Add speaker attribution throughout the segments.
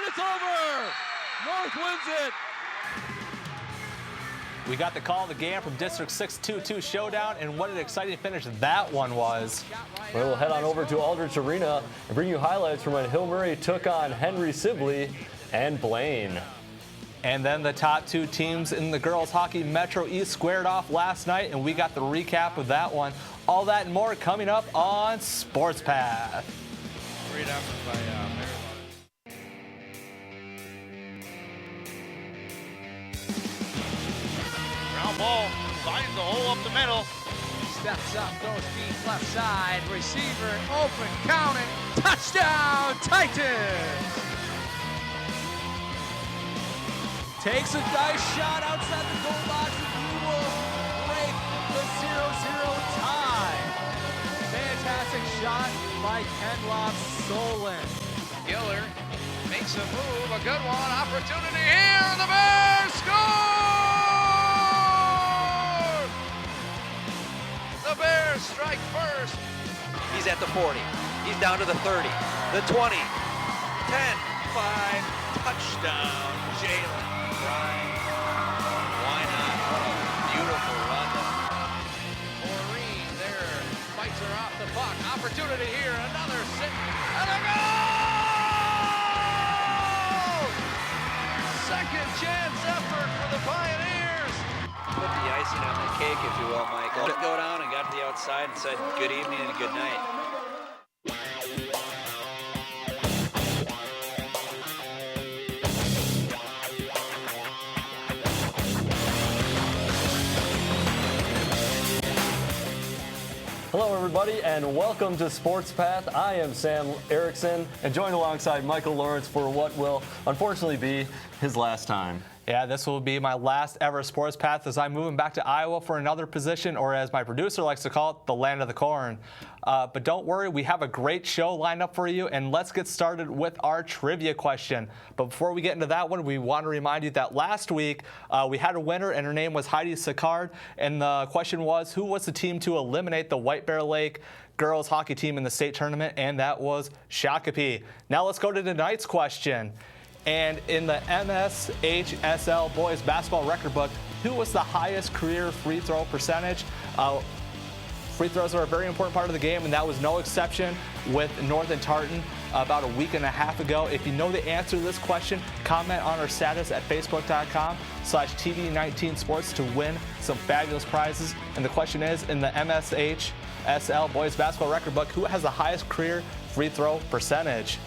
Speaker 1: it's over. North wins it.
Speaker 2: We got the call of the game from District 6-2-2 Showdown, and what an exciting finish that one was.
Speaker 3: We'll head on over to Aldrich Arena and bring you highlights from when Hill Murray took on Henry Sibley and Blaine.
Speaker 2: And then the top two teams in the girls hockey Metro East squared off last night, and we got the recap of that one. All that and more coming up on Sports Path.
Speaker 1: Great effort by Maryland.
Speaker 4: Ground ball finds the hole up the middle.
Speaker 1: Steps up, goes deep left side. Receiver open, counting. Touchdown, Titans! Takes a nice shot outside the goal box, and he will break the 0-0 tie. Fantastic shot by Kenlock Solon.
Speaker 4: Giller makes a move, a good one. Opportunity here, the Bears score! The Bears strike first.
Speaker 5: He's at the 40. He's down to the 30, the 20, 10, 5, touchdown, Jalen Bryan. Why not? What a beautiful run.
Speaker 4: Maureen there fights her off the puck. Opportunity here, another sit, and a goal! Second chance effort for the Pioneers.
Speaker 5: Put the icing on the cake, if you will, Mike. Let it go down and got to the outside and said good evening and good night.
Speaker 3: Hello, everybody, and welcome to Sports Path. I am Sam Erickson, and joined alongside Michael Lawrence for what will unfortunately be his last time.
Speaker 2: Yeah, this will be my last ever Sports Path as I'm moving back to Iowa for another position, or as my producer likes to call it, the land of the corn. But don't worry, we have a great show lined up for you, and let's get started with our trivia question. But before we get into that one, we want to remind you that last week we had a winner, and her name was Heidi Sicard, and the question was, who was the team to eliminate the White Bear Lake girls hockey team in the state tournament? And that was Shakopee. Now let's go to tonight's question. And in the MSHSL boys basketball record book, who was the highest career free throw percentage? Free throws are a very important part of the game, and that was no exception with North and Tartan about a week and a half ago. If you know the answer to this question, comment on our status at facebook.com/TV19sports to win some fabulous prizes. And the question is, in the MSHSL boys basketball record book, who has the highest career free throw percentage?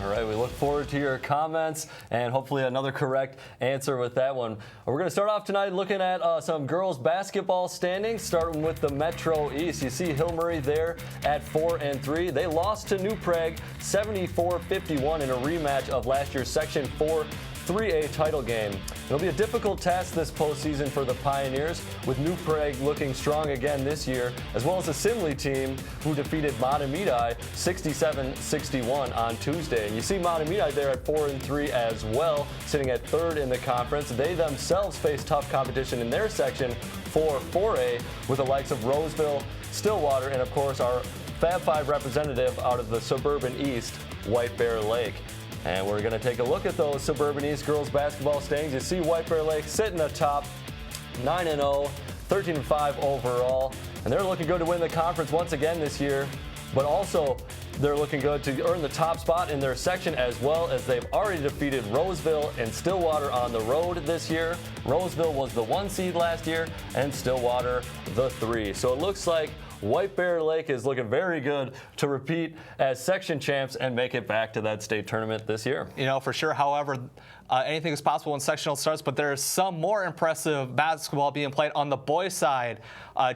Speaker 3: All right, we look forward to your comments and hopefully another correct answer with that one. We're going to start off tonight looking at some girls basketball standings, starting with the Metro East. You see Hill Murray there at 4-3. They lost to New Prague 74-51 in a rematch of last year's Section 4 3A title game. It'll be a difficult task this postseason for the Pioneers, with New Prague looking strong again this year, as well as the Simley team who defeated Mahtomedi 67-61 on Tuesday. And you see Mahtomedi there at 4-3 as well, sitting at third in the conference. They themselves face tough competition in their section for 4A with the likes of Roseville, Stillwater, and of course our Fab 5 representative out of the Suburban East, White Bear Lake. And we're going to take a look at those Suburban East girls basketball standings. You see White Bear Lake sitting atop 9-0, 13-5 overall. And they're looking good to win the conference once again this year. But also, they're looking good to earn the top spot in their section, as well as they've already defeated Roseville and Stillwater on the road this year. Roseville was the 1 seed last year, and Stillwater the 3. So it looks like White Bear Lake is looking very good to repeat as section champs and make it back to that state tournament this year.
Speaker 2: You know, for sure. However, anything is possible when sectional starts, but there's some more impressive basketball being played on the boys' side.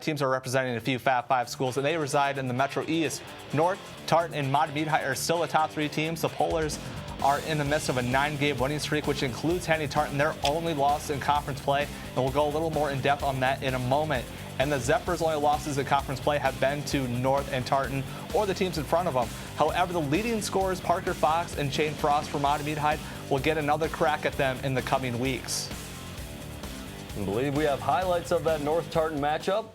Speaker 2: Teams are representing a few Fab 5 schools, and they reside in the Metro East. North, Tartan, and Mahtomedi are still the top 3 teams. The Polars are in the midst of a 9-game winning streak, which includes Handy Tartan, their only loss in conference play, and we'll go a little more in depth on that in a moment. And the Zephyrs' only losses in conference play have been to North and Tartan, or the teams in front of them. However, the leading scorers, Parker Fox and Shane Frost from Mahtomedi, will get another crack at them in the coming weeks.
Speaker 3: I believe we have highlights of that North Tartan matchup.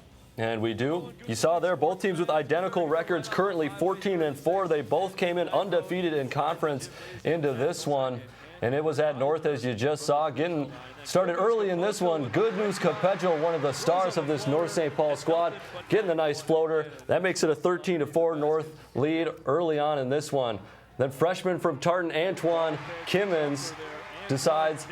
Speaker 3: And we do. You saw there both teams with identical records, currently 14-4. They both came in undefeated in conference into this one. And it was at North, as you just saw, getting started early in this one. Good News Capedjo, one of the stars of this North St. Paul squad, getting a nice floater. That makes it a 13-4 North lead early on in this one. Then freshman from Tartan, Antoine Kimmins, decides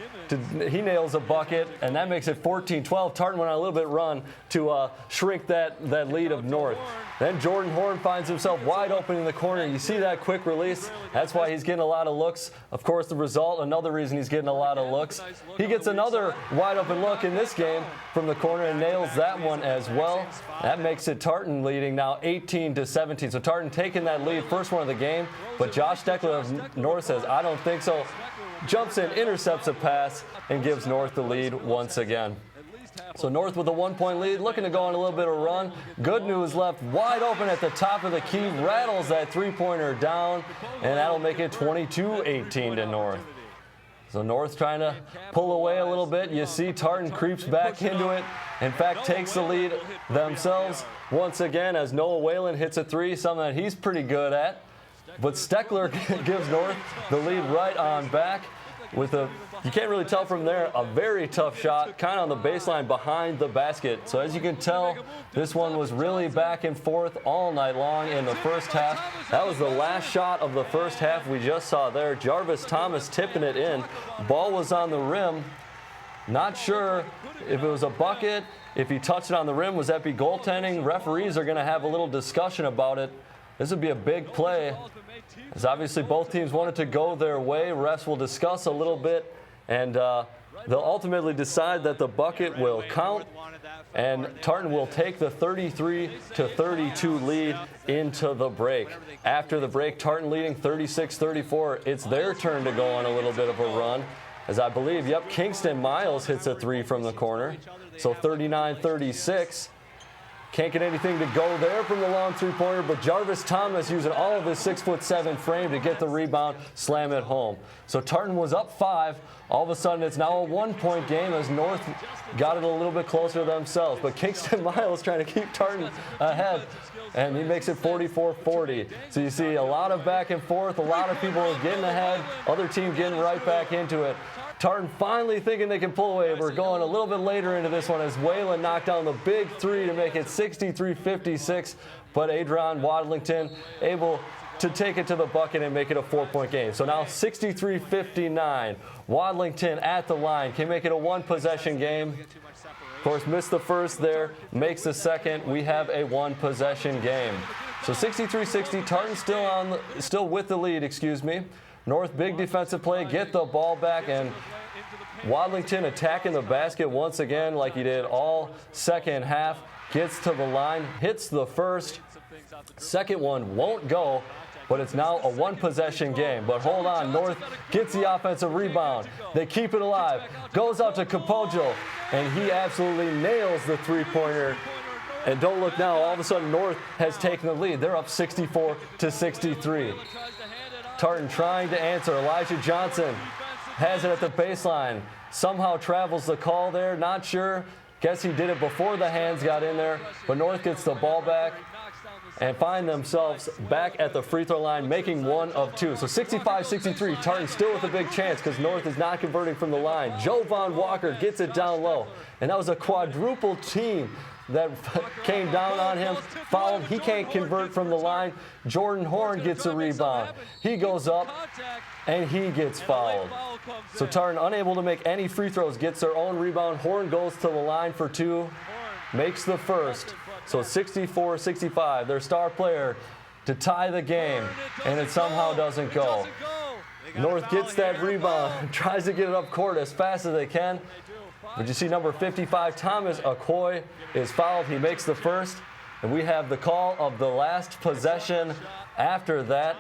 Speaker 3: he nails a bucket, and that makes it 14-12. Tartan went on a little bit run to shrink that lead of North. Then Jordan Horn finds himself wide open in the corner. You see that quick release. That's why he's getting a lot of looks. Of course, the result, another reason he's getting a lot of looks. He gets another wide open look in this game from the corner and nails that one as well. That makes it Tartan leading now 18-17. So Tartan taking that lead, first one of the game. But Josh Steckler of North says, I don't think so. Jumps in, intercepts a pass, and gives North the lead once again. So North with a 1-point lead, looking to go on a little bit of a run. Good News left wide open at the top of the key, rattles that three-pointer down, and that'll make it 22-18 to North. So North trying to pull away a little bit. You see Tartan creeps back into it. In fact, takes the lead themselves once again as Noah Whalen hits a three, something that he's pretty good at. But Steckler gives North the lead right on back with you can't really tell from there, a very tough shot, kind of on the baseline behind the basket. So as you can tell, this one was really back and forth all night long in the first half. That was the last shot of the first half we just saw there. Jarvis Thomas tipping it in. Ball was on the rim. Not sure if it was a bucket, if he touched it on the rim, was that be goaltending? Referees are going to have a little discussion about it. This would be a big play, as obviously both teams wanted to go their way. Refs will discuss a little bit, and they'll ultimately decide that the bucket will count, and Tartan will take the 33-32 lead into the break. After the break, Tartan leading 36-34. It's their turn to go on a little bit of a run, as I believe, Kingston Miles hits a three from the corner. So 39-36. Can't get anything to go there from the long three-pointer, but Jarvis Thomas using all of his 6'7" frame to get the rebound, slam it home. So Tartan was up 5. All of a sudden, it's now a 1-point game as North got it a little bit closer to themselves. But Kingston Miles trying to keep Tartan ahead, and he makes it 44-40. So you see a lot of back and forth, a lot of people getting ahead, other team getting right back into it. Tartan finally thinking they can pull away. We're going a little bit later into this one as Whalen knocked down the big three to make it 63-56, but Adrian Wadlington able to take it to the bucket and make it a 4-point game. So now 63-59. Wadlington at the line can make it a 1-possession game. Of course, missed the first there, makes the second. We have a 1-possession game. So 63-60. Tartan still with the lead, excuse me. North, big defensive play, get the ball back, and Wadlington attacking the basket once again like he did all second half. Gets to the line, hits the first. Second one won't go, but it's now a 1-possession game. But hold on, North gets the offensive rebound. They keep it alive. Goes out to Capodjo, and he absolutely nails the three-pointer. And don't look now, all of a sudden North has taken the lead. They're up 64-63. Tartan trying to answer. Elijah Johnson has it at the baseline. Somehow travels the call there. Not sure. Guess he did it before the hands got in there. But North gets the ball back and find themselves back at the free throw line, making 1 of 2. So 65-63. Tartan still with a big chance because North is not converting from the line. Jovan Walker gets it down low. And that was a quadruple team that came down on him, fouled. He can't convert from the line. Jordan Horn gets a rebound. He goes up, and he gets fouled. So Tartan, unable to make any free throws, gets their own rebound. Horn goes to the line for 2, makes the first. So 64-65, their star player to tie the game, and it somehow doesn't go. North gets that rebound, tries to get it up court as fast as they can. But you see number 55, Thomas Okoye, is fouled. He makes the first. And we have the call of the last possession after that.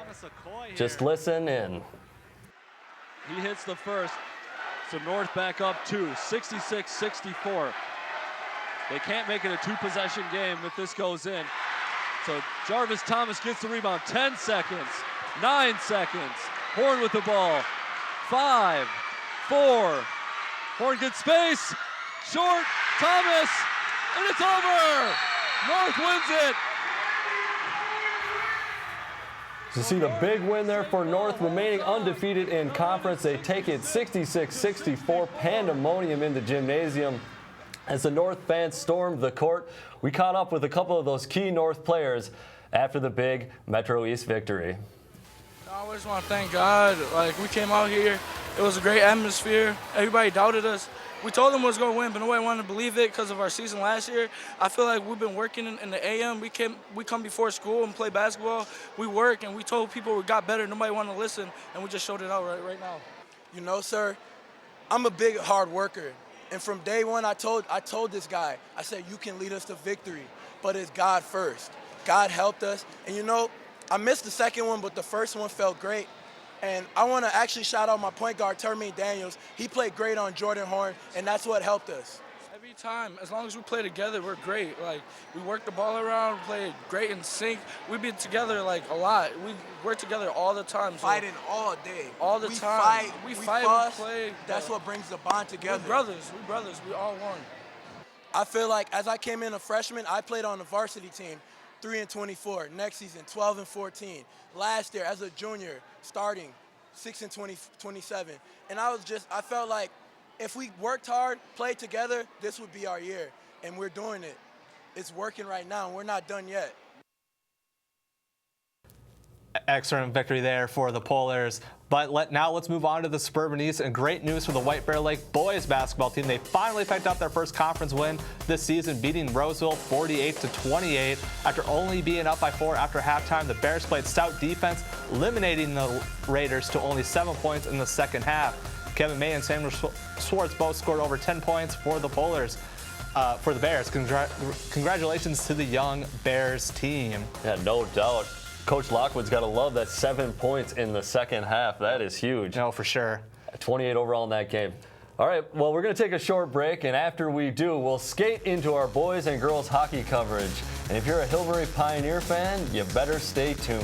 Speaker 3: Just listen in.
Speaker 6: He hits the first. So North back up 2, 66-64. They can't make it a 2-possession game if this goes in. So Jarvis Thomas gets the rebound. 10 seconds, 9 seconds. Horn with the ball. 5, 4. Horn gets space, short, Thomas, and it's over! North wins it.
Speaker 3: To see the big win there for North, remaining undefeated in conference. They take it 66-64, pandemonium in the gymnasium. As the North fans stormed the court, we caught up with a couple of those key North players after the big Metro East victory.
Speaker 7: I always want to thank God. Like, we came out here, it was a great atmosphere. Everybody doubted us. We told them we was going to win, but nobody wanted to believe it because of our season last year. I feel like we've been working in the AM. We come before school and play basketball. We work, and we told people we got better. Nobody wanted to listen, and we just showed it out right now.
Speaker 8: You know, sir, I'm a big hard worker. And from day one, I told this guy, I said, you can lead us to victory, but it's God first. God helped us. And, you know, I missed the second one, but the first one felt great. And I want to actually shout out my point guard, Termaine Daniels. He played great on Jordan Horn, and that's what helped us.
Speaker 7: Every time, as long as we play together, we're great. Like, we work the ball around, play great in sync. We've been together, like, a lot. We work together all the time. So
Speaker 8: Fighting all day.
Speaker 7: all the time. We fight,
Speaker 8: fuss.
Speaker 7: we play.
Speaker 8: That's what brings the bond together.
Speaker 7: We're brothers. We all one.
Speaker 8: I feel like as I came in a freshman, I played on the varsity team, 3-24. Next season, 12-14. Last year, as a junior, starting 6-27. And I felt like if we worked hard, played together, this would be our year. And we're doing it. It's working right now, and we're not done yet.
Speaker 2: Excellent victory there for the Polars. But now let's move on to the Suburban East, and great news for the White Bear Lake boys basketball team. They finally picked up their first conference win this season, beating Roseville 48-28. After only being up by 4 after halftime, the Bears played stout defense, eliminating the Raiders to only 7 points in the second half. Kevin May and Samuel Schwartz both scored over 10 points for the Polars. For the Bears. Congratulations to the young Bears team.
Speaker 3: Yeah, no doubt. Coach Lockwood's got to love that 7 points in the second half. That is huge.
Speaker 2: No, for sure.
Speaker 3: 28 overall in that game. All right, well, we're going to take a short break, and after we do, we'll skate into our boys and girls hockey coverage. And if you're a Hillbury Pioneer fan, you better stay tuned.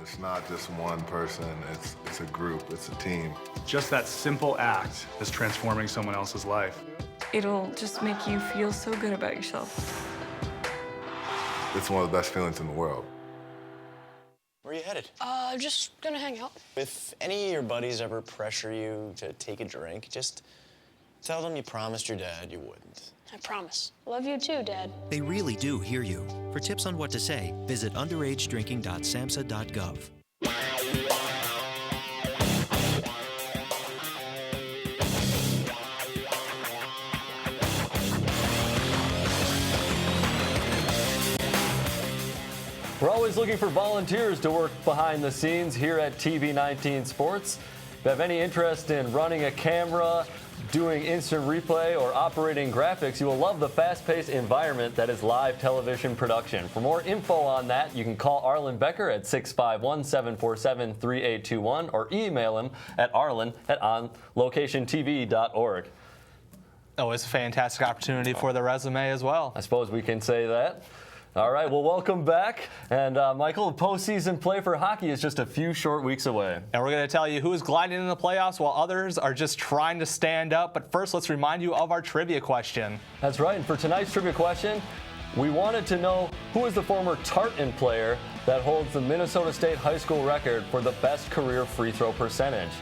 Speaker 9: It's not just one person, it's a group, it's a team.
Speaker 10: Just that simple act is transforming someone else's life.
Speaker 11: It'll just make you feel so good about yourself.
Speaker 9: It's one of the best feelings in the world.
Speaker 12: Where are you headed?
Speaker 11: Just gonna hang out.
Speaker 12: If any of your buddies ever pressure you to take a drink, just tell them you promised your dad you wouldn't.
Speaker 11: I promise. Love you too, Dad.
Speaker 13: They really do hear you. For tips on what to say, visit underagedrinking.samhsa.gov.
Speaker 3: We're always looking for volunteers to work behind the scenes here at TV19 Sports. If you have any interest in running a camera, doing instant replay, or operating graphics, you will love the fast-paced environment that is live television production. For more info on that, you can call Arlen Becker at 651-747-3821 or email him at arlen@onlocationtv.org.
Speaker 2: Always a fantastic opportunity for the resume as well.
Speaker 3: I suppose we can say that. All right, well, welcome back. And Michael, postseason play for hockey is just a few short weeks away.
Speaker 2: And we're going to tell you who is gliding in the playoffs while others are just trying to stand up. But first, let's remind you of our trivia question.
Speaker 3: That's right. And for tonight's trivia question, we wanted to know who is the former Tartan player that holds the Minnesota State high school record for the best career free throw percentage.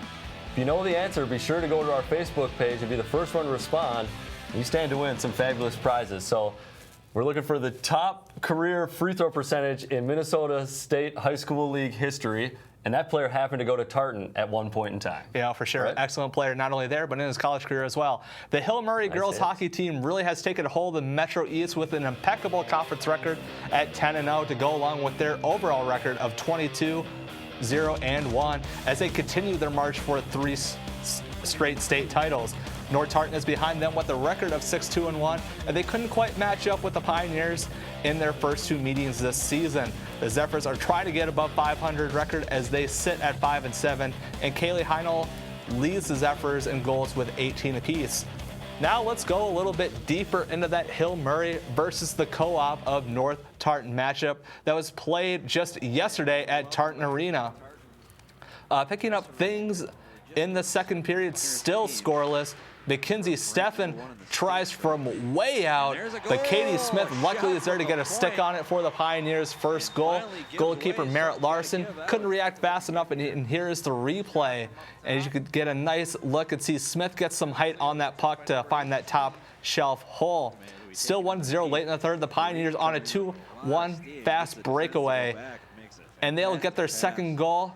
Speaker 3: If you know the answer, be sure to go to our Facebook page and be the first one to respond. You stand to win some fabulous prizes. So we're looking for the top career free throw percentage in Minnesota State High School League history, and that player happened to go to Tartan at one point in time.
Speaker 2: Yeah, for sure.
Speaker 3: Right?
Speaker 2: Excellent player, not only there, but in his college career as well. The Hill Murray girls hockey team really has taken hold of the Metro East with an impeccable conference record at 10-0 to go along with their overall record of 22-0-1 as they continue their march for 3 straight state titles. North Tartan is behind them with a record of 6-2-1, and they couldn't quite match up with the Pioneers in their first 2 meetings this season. The Zephyrs are trying to get above 500 record as they sit at 5-7, and Kaylee Heinel leads the Zephyrs in goals with 18 apiece. Now let's go a little bit deeper into that Hill Murray versus the Co-op of North Tartan matchup that was played just yesterday at Tartan Arena. Picking up things in the second period, still scoreless. Mackenzie Steffen tries from way out, but Katie Smith luckily is there to get a stick on it for the Pioneers' first goal. Goalkeeper Merritt Larson couldn't react fast enough, and here's the replay. And you could get a nice look and see Smith get some height on that puck to find that top shelf hole. Still 1-0 late in the third. The Pioneers on a 2-1 fast breakaway, and they'll get their second goal.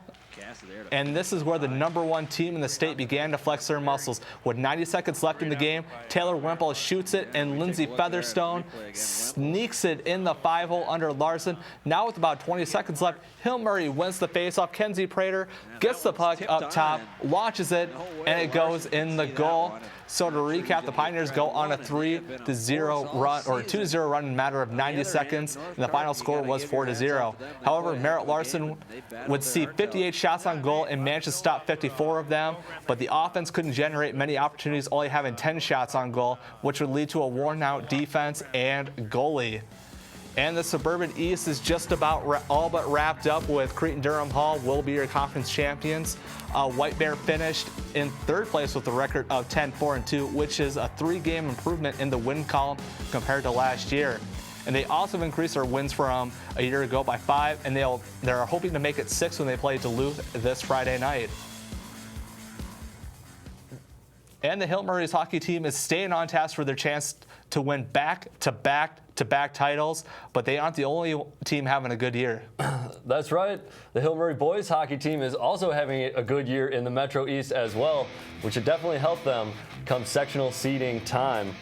Speaker 2: And this is where the #1 team in the state began to flex their muscles. With 90 seconds left in the game, Taylor Wemple shoots it, and Lindsay Featherstone sneaks it in the 5-hole under Larson. Now with about 20 seconds left, Hill Murray wins the faceoff. Kenzie Prater gets the puck up top, launches it, and it goes in the goal. So to recap, the Pioneers go on a 3-0 run, or 2-0 run in a matter of 90 seconds, and the final score was 4-0. However, Merritt Larson would see 58 shots on goal and managed to stop 54 of them, but the offense couldn't generate many opportunities, only having 10 shots on goal, which would lead to a worn-out defense and goalie. And the Suburban East is just about all but wrapped up, with Cretin-Durham Hall will be your conference champions. White Bear finished in third place with a record of 10-4-2, which is a 3-game improvement in the win column compared to last year. And they also increased their wins from a year ago by 5, and they're hoping to make it 6 when they play Duluth this Friday night. And the Hill Murray's hockey team is staying on task for their chance to win back-to-back titles, but they aren't the only team having a good year.
Speaker 3: That's right. The Hill Murray boys hockey team is also having a good year in the Metro East as well, which should definitely help them come sectional seeding time.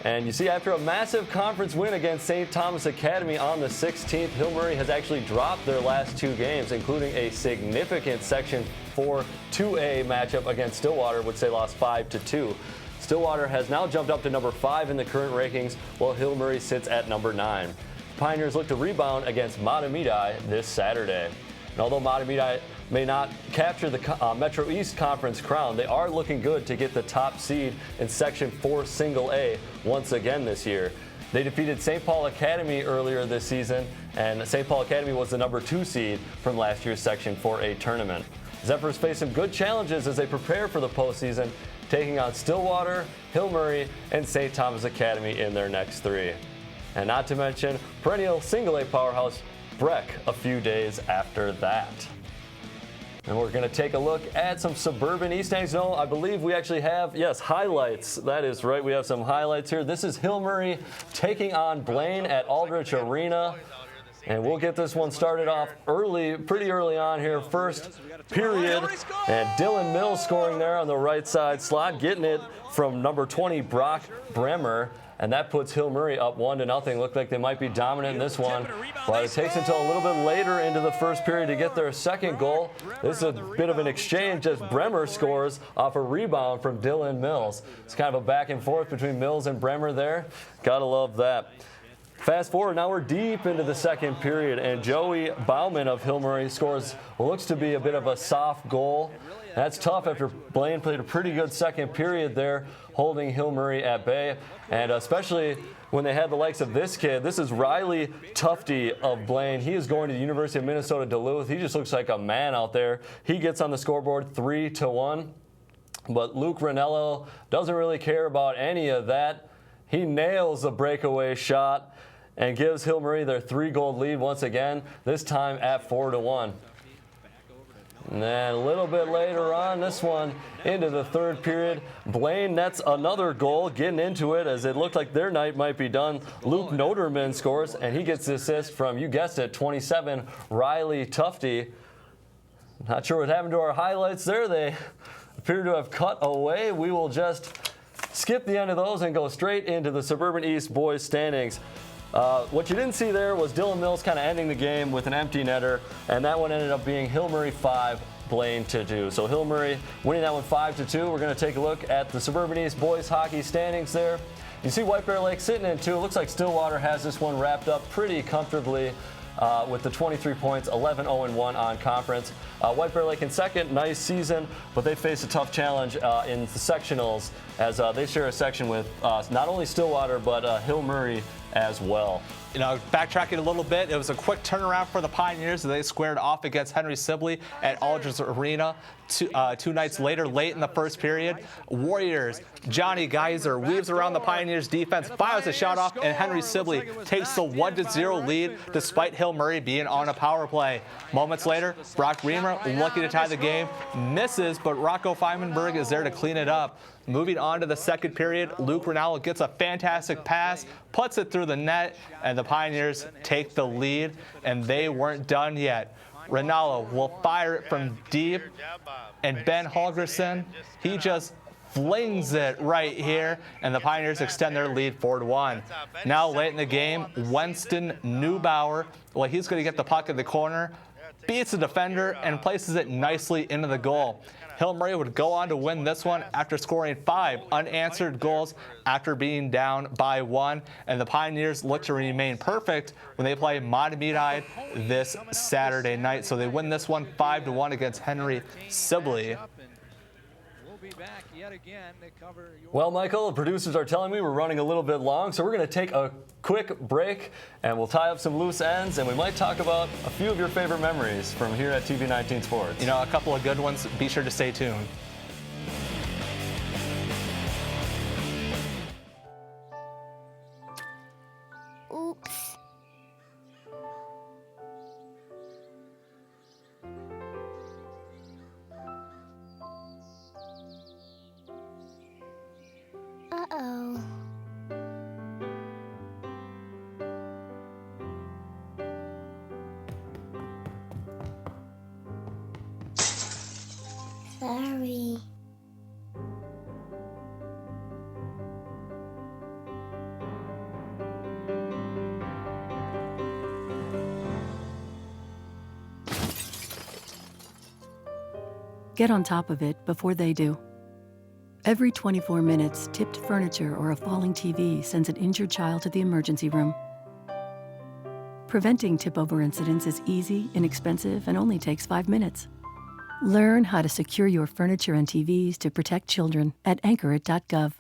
Speaker 3: And you see, after a massive conference win against St. Thomas Academy on the 16th, Hill Murray has actually dropped their last 2 games, including a significant Section 4 2A matchup against Stillwater, which they lost 5-2. Stillwater has now jumped up to number 5 in the current rankings, while Hill Murray sits at number 9. The Pioneers look to rebound against Matamidi this Saturday. And although Matamidi may not capture the Metro East Conference crown, they are looking good to get the top seed in Section 4 Single A once again this year. They defeated St. Paul Academy earlier this season, and St. Paul Academy was the number 2 seed from last year's Section 4A tournament. Zephyrs face some good challenges as they prepare for the postseason, taking on Stillwater, Hill Murray, and St. Thomas Academy in their next 3. And not to mention perennial Single A powerhouse Breck a few days after that. And we're going to take a look at some Suburban East standings. No, I believe we actually have, yes, highlights. That is right. We have some highlights here. This is Hill Murray taking on Blaine at Aldrich Arena. And we'll get this one started off pretty early on here. First period. And Dylan Mills scoring there on the right side slot, getting it from number 20, Brock Bremer. And that puts Hill Murray up 1-0. Looked like they might be dominant in this one, but it takes until a little bit later into the first period to get their second goal. This is a bit of an exchange as Bremer scores off a rebound from Dylan Mills. It's kind of a back and forth between Mills and Bremer there. Gotta love that. Fast forward, now we're deep into the second period, and Joey Bauman of Hill Murray scores what looks to be a bit of a soft goal. That's tough after Blaine played a pretty good second period there, holding Hill Murray at bay, and especially when they had the likes of this kid. This is Riley Tufty of Blaine. He is going to the University of Minnesota Duluth. He just looks like a man out there. He gets on the scoreboard 3-1, but Luke Ranello doesn't really care about any of that. He nails the breakaway shot and gives Hill Murray their 3-goal lead once again, this time at 4-1. And then a little bit later on, this one into the third period, Blaine nets another goal, getting into it as it looked like their night might be done. Luke Noderman scores, and he gets the assist from, you guessed it, 27, Riley Tufty. Not sure what happened to our highlights there. They appear to have cut away. We will just skip the end of those and go straight into the Suburban East boys standings. What you didn't see there was Dylan Mills kind of ending the game with an empty netter, and that one ended up being Hill Murray 5, Blaine 2. So Hill Murray winning that one 5-2. We're going to take a look at the Suburban East boys hockey standings there. You see White Bear Lake sitting in 2. It looks like Stillwater has this one wrapped up pretty comfortably with the 23 points, 11-0-1 on conference. White Bear Lake in second, nice season, but they face a tough challenge in the sectionals as they share a section with not only Stillwater but Hill Murray as well.
Speaker 2: You know, backtracking a little bit, it was a quick turnaround for the Pioneers. They squared off against Henry Sibley at Aldridge Arena two nights later, late in the first period. Warriors, Johnny Geyser weaves around the Pioneers defense, fires a shot off, and Henry Sibley takes the 1-0 lead despite Hill Murray being on a power play. Moments later, Brock Reamer, looking to tie the game, misses, but Rocco Feimenberg is there to clean it up. Moving on to the second period, Luke Rinaldo gets a fantastic pass, puts it through the net, and the Pioneers take the lead, and they weren't done yet. Rinaldo will fire it from deep, and Ben Holgerson, he just flings it right here, and the Pioneers extend their lead 4-1. Now late in the game, Winston Neubauer, well, he's going to get the puck in the corner, beats the defender, and places it nicely into the goal. Hill Murray would go on to win this one after scoring 5 unanswered goals after being down by 1, and the Pioneers look to remain perfect when they play Mahtomedi this Saturday night. So they win this one 5-1 against Henry Sibley.
Speaker 3: Well, Michael, the producers are telling me we're running a little bit long, so we're going to take a quick break, and we'll tie up some loose ends, and we might talk about a few of your favorite memories from here at TV19 Sports.
Speaker 2: You know, a couple of good ones. Be sure to stay tuned.
Speaker 14: Oops. Uh-oh. Sorry.
Speaker 15: Get on top of it before they do. Every 24 minutes, tipped furniture or a falling TV sends an injured child to the emergency room. Preventing tip-over incidents is easy, inexpensive, and only takes 5 minutes. Learn how to secure your furniture and TVs to protect children at anchorit.gov.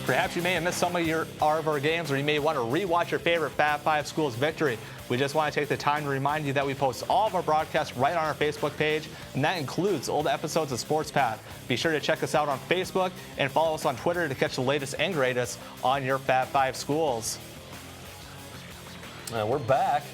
Speaker 2: Perhaps you may have missed some of our games, or you may want to rewatch your favorite Fab 5 Schools victory. We just want to take the time to remind you that we post all of our broadcasts right on our Facebook page, and that includes old episodes of Sports Path. Be sure to check us out on Facebook and follow us on Twitter to catch the latest and greatest on your Fab 5 Schools.
Speaker 3: We're back.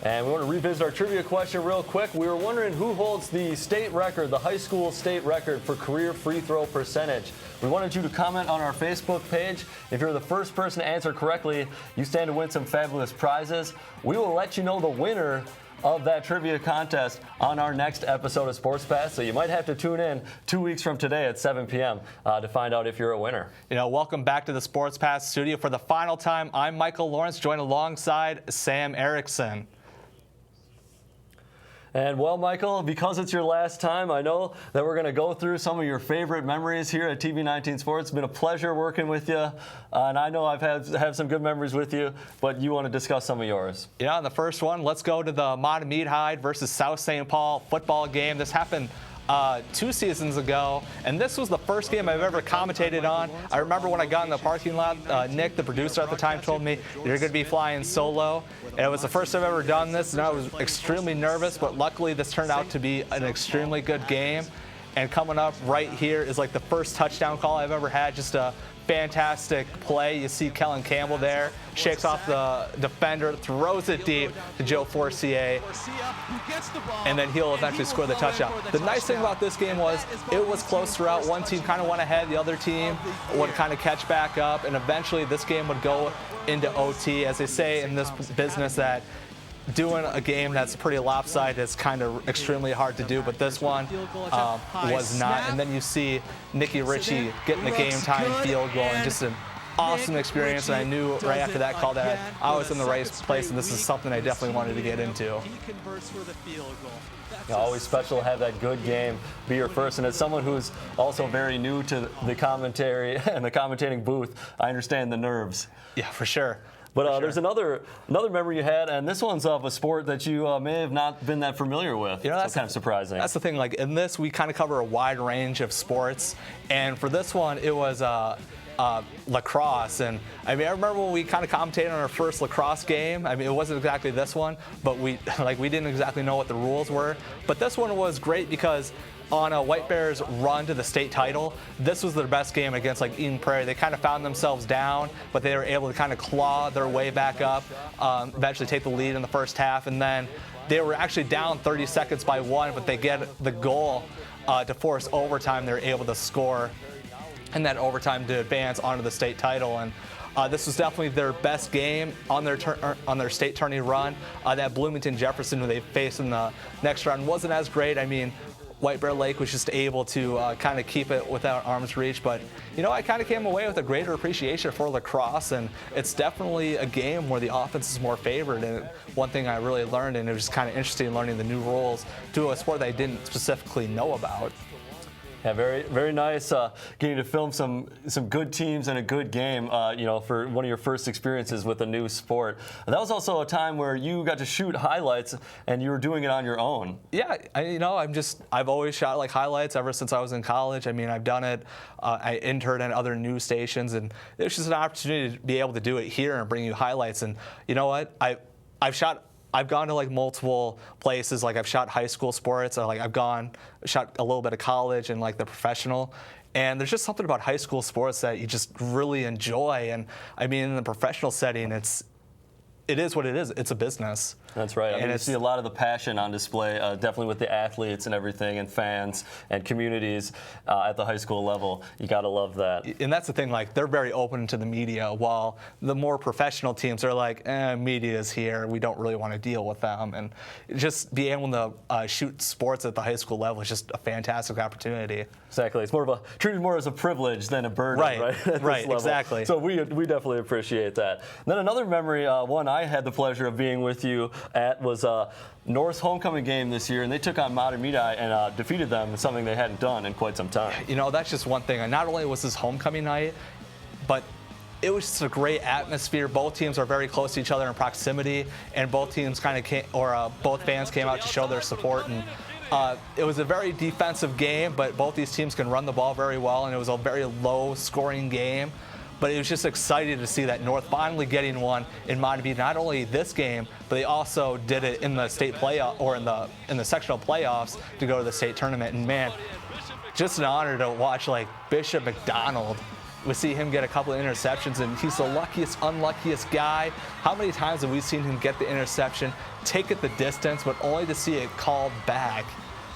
Speaker 3: And we want to revisit our trivia question real quick. We were wondering who holds the state record, the high school state record for career free throw percentage. We wanted you to comment on our Facebook page. If you're the first person to answer correctly, you stand to win some fabulous prizes. We will let you know the winner of that trivia contest on our next episode of Sports Pass. So you might have to tune in 2 weeks from today at 7 p.m. To find out if you're a winner.
Speaker 2: You know, welcome back to the Sports Pass studio for the final time. I'm Michael Lawrence, joined alongside Sam Erickson.
Speaker 3: And well, Michael, because it's your last time, I know that we're going to go through some of your favorite memories here at TV19 Sports. It's been a pleasure working with you, and I know I've have some good memories with you, but you want to discuss some of yours.
Speaker 2: Yeah, the first one, let's go to the Mahtomedi versus South St. Paul football game. This happened 2 seasons ago, and this was the first game I've ever commentated on. I remember when I got in the parking lot, Nick, the producer at the time, told me, "You're going to be flying solo." And it was the first time I've ever done this, and I was extremely nervous, but luckily this turned out to be an extremely good game. And coming up right here is like the first touchdown call I've ever had, just a fantastic play. You see Kellen Campbell there, shakes off the defender, throws it deep to Joe Forcier, and then he'll eventually score the touchdown. The nice thing about this game was it was close throughout. One team kind of went ahead, the other team would kind of catch back up, and eventually this game would go into OT. As they say in this business, that doing a game that's pretty lopsided is kind of extremely hard to do, but this one was not. And then you see Nikki Ritchie getting the game-time field goal, and just an awesome experience. And I knew right after that call that I was in the right place, and this is something I definitely wanted to get into.
Speaker 3: Always special to have that good game be your first. And as someone who's also very new to the commentary and the commentating booth, I understand the nerves.
Speaker 2: Yeah, for sure.
Speaker 3: But there's another memory you had, and this one's of a sport that you may have not been that familiar with. That's kind of surprising.
Speaker 2: That's the thing. Like in this, we kind of cover a wide range of sports, and for this one, it was lacrosse. And I mean, I remember when we kind of commentated on our first lacrosse game. I mean, it wasn't exactly this one, but we didn't exactly know what the rules were. But this one was great because on a White Bears run to the state title, this was their best game against like Eden Prairie. They kind of found themselves down, but they were able to kind of claw their way back up, eventually take the lead in the first half, and then they were actually down 30 seconds by 1, but they get the goal to force overtime. They were able to score in that overtime to advance onto the state title. And this was definitely their best game on their state tourney run. That Bloomington Jefferson, who they faced in the next round, wasn't as great. I mean, White Bear Lake was just able to kind of keep it without arm's reach. But, you know, I kind of came away with a greater appreciation for lacrosse, and it's definitely a game where the offense is more favored. And one thing I really learned, and it was just kind of interesting learning the new rules to a sport that I didn't specifically know about.
Speaker 3: Yeah, very, very nice getting to film some good teams and a good game, you know, for one of your first experiences with a new sport. That was also a time where you got to shoot highlights and you were doing it on your own.
Speaker 2: Yeah, I've always shot like highlights ever since I was in college. I mean, I've done it. I interned at other news stations, and it was just an opportunity to be able to do it here and bring you highlights. And you know what? I've gone to like multiple places. Like I've shot high school sports. I've shot a little bit of college and like the professional. And there's just something about high school sports that you just really enjoy. And I mean, in the professional setting, it is what it is. It's a business.
Speaker 3: That's right. I mean, you see a lot of the passion on display, definitely with the athletes and everything, and fans and communities at the high school level. You got to love that.
Speaker 2: And that's the thing. Like, they're very open to the media, while the more professional teams are like, media is here. We don't really want to deal with them. And just being able to shoot sports at the high school level is just a fantastic opportunity.
Speaker 3: Exactly. It's treated more as a privilege than a burden, right?
Speaker 2: Right, exactly.
Speaker 3: So we definitely appreciate that. And then another memory, one I had the pleasure of being with you at, was North's homecoming game this year, and they took on Matamidi and defeated them, something they hadn't done in quite some time.
Speaker 2: You know, that's just one thing. And not only was this homecoming night, but it was just a great atmosphere. Both teams are very close to each other in proximity, and both teams both fans came out to show their support. And it was a very defensive game, but both these teams can run the ball very well, and it was a very low-scoring game. But it was just exciting to see that North finally getting one in Matabele. Not only this game, but they also did it in the state playoff, or in the sectional playoffs, to go to the state tournament. And man, just an honor to watch like Bishop McDonald. We see him get a couple of interceptions, and he's the unluckiest guy. How many times have we seen him get the interception, take it the distance, but only to see it called back?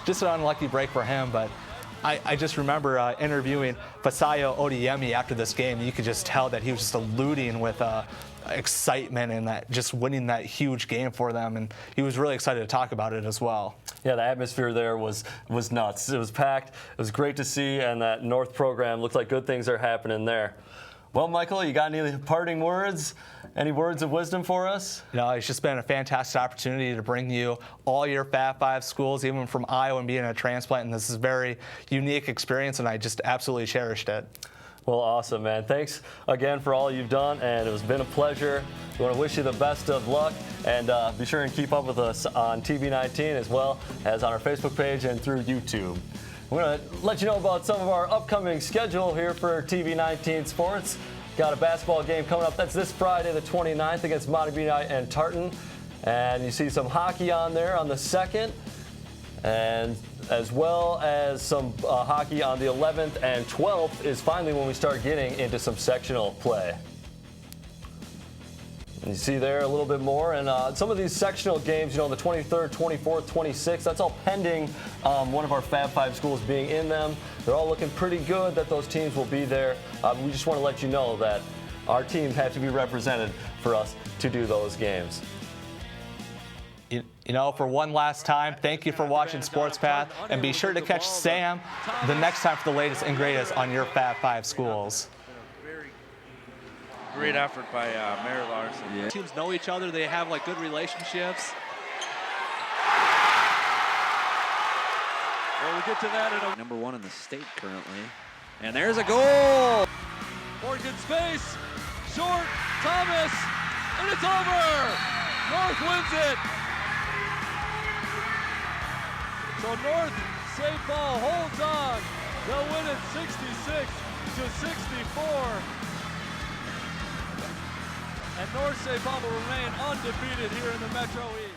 Speaker 2: Just an unlucky break for him. But I just remember interviewing Fasayo Odiyemi after this game. You could just tell that he was just alluding with excitement and that just winning that huge game for them, and he was really excited to talk about it as well.
Speaker 3: Yeah, the atmosphere there was nuts. It was packed. It was great to see, and that North program looks like good things are happening there. Well, Michael, you got any parting words? Any words of wisdom for us?
Speaker 2: No, it's just been a fantastic opportunity to bring you all your Fab 5 schools, even from Iowa, and being a transplant. And this is a very unique experience, and I just absolutely cherished it.
Speaker 3: Well, awesome, man. Thanks again for all you've done, and it's been a pleasure. We want to wish you the best of luck, and be sure and keep up with us on TV19 as well as on our Facebook page and through YouTube. We're going to let you know about some of our upcoming schedule here for TV19 Sports. Got a basketball game coming up. That's this Friday, the 29th, against Matabele and Tartan. And you see some hockey on there on the 2nd, and as well as some hockey on the 11th, and 12th is finally when we start getting into some sectional play. And you see there a little bit more, and some of these sectional games, you know, the 23rd, 24th, 26th, that's all pending one of our Fab 5 schools being in them. They're all looking pretty good that those teams will be there. We just want to let you know that our teams have to be represented for us to do those games.
Speaker 2: You know, for one last time, thank you for watching Sports Path, and be sure to catch Sam the next time for the latest and greatest on your Fab 5 schools.
Speaker 16: Great effort by Mary Larson.
Speaker 1: Yeah. Teams know each other. They have like good relationships.
Speaker 6: Well, we'll get to that in
Speaker 16: Number 1 in the state currently. And there's a goal.
Speaker 6: Morgan space. Short. Thomas. and it's over. North wins it. So North St. Paul holds on. They'll win it 66-64. And North St. Paul will remain undefeated here in the Metro East.